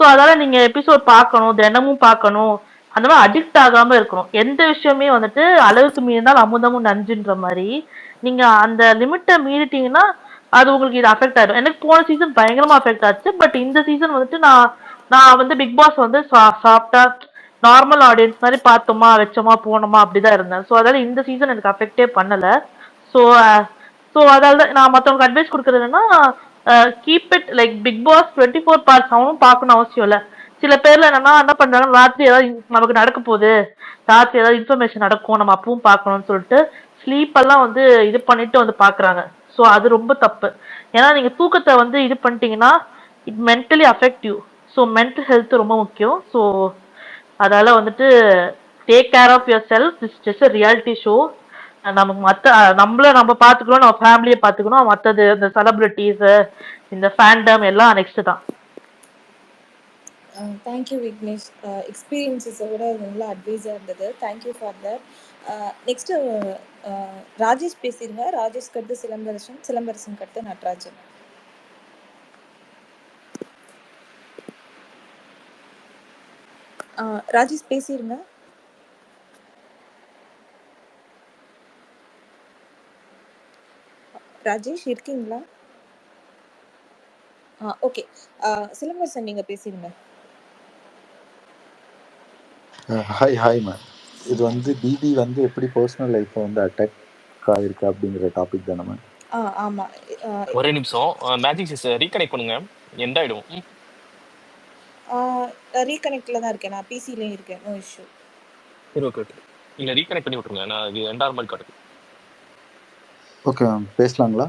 S10: ஸோ அதனால நீங்க எபிசோட் பார்க்கணும், தினமும் பார்க்கணும், அந்த மாதிரி அடிக்ட் ஆகாம இருக்கணும். எந்த விஷயமே வந்துட்டு அளவுக்கு மீறினால் அமுதமும் நஞ்சுன்ற மாதிரி நீங்க அந்த லிமிட்டை மீறிட்டீங்கன்னா அது உங்களுக்கு இது அஃபெக்ட் ஆயிடும். எனக்கு போன சீசன் பயங்கரமா அஃபெக்ட் ஆச்சு. பட் இந்த சீசன் வந்துட்டு நான் வந்து பிக் பாஸ் வந்து சாப்பிட்டா நார்மல் ஆடியன்ஸ் மாதிரி பார்த்தோமா வச்சோமா போனோமா அப்படிதான் இருந்தேன். ஸோ அதனால இந்த சீசன் எனக்கு அஃபெக்டே பண்ணல. ஸோ ஸோ அதால நான் மற்றவங்களுக்கு அட்வைஸ் கொடுக்குறது என்னன்னா, keep it like Bigg Boss 24/7 பார்க்கணும் அவசியம் இல்லை. சில பேர்ல என்னன்னா என்ன பண்றாங்க, ராத்திரி ஏதாவது நமக்கு நடக்க போகுது, ராத்திரி ஏதாவது இன்ஃபர்மேஷன் நடக்கும் நம்ம அப்பவும் பார்க்கணும்னு சொல்லிட்டு ஸ்லீப் எல்லாம் வந்து இது பண்ணிட்டு வந்து பாக்குறாங்க. ஸோ அது ரொம்ப தப்பு. ஏன்னா நீங்க தூக்கத்தை வந்து இது பண்ணிட்டீங்கன்னா it mentally affect you. So mental health ரொம்ப முக்கியம். ஸோ அதால வந்துட்டு take care of your self. This just a reality show. நமக்கு நம்ம பார்த்துக்கணும், நம்ம ஃபேமிலியை பார்த்துக்கணும். மற்றது இந்த செலிபிரிட்டிஸ் இந்த ஃபேண்டம் எல்லாம் நெக்ஸ்ட் தான்.
S2: தேங்க்யூ விக்னேஷ். எக்ஸ்பீரியன்ஸஸை விட நல்ல அட்வைஸாக இருந்தது. Thank you for that. Next Rajesh பேசிடுங்க. ராஜேஷ் கட்டு சிலம்பரசன், சிலம்பரசன் கட்டு நட்ராஜன். ராஜேஷ் பேசிடுங்க. ராஜேஷ் இருக்கீங்களா? ஓகே. சிலம்பரசன் நீங்க பேசிடுங்க.
S12: Hi ma'am. இது வந்து பிபி வந்து எப்படி பர்சனல் லைஃப்பை வந்து அட்டாக் ஆகிருக்கு அப்படிங்கிற டாபிக் தானே மேம்?
S2: ஆமாம்.
S6: ஒரே நிமிஷம், மேஜிக் சிஸ்டர் ரீகனெக்ட் பண்ணுங்க, எண்ட் ஆயிடும்.
S2: ரீகனெக்டில் தான் இருக்கேன், நான் பிசிலையும் இருக்கேன், நோ இஷ்யூ.
S6: சரி ஓகே ஓகே, இல்லை ரீகனெக்ட் பண்ணி விட்ருங்க, நான் இது எண்ட் ஆகிற மாதிரி காட்டுது.
S12: Okay ma'am, பேசலாங்களா?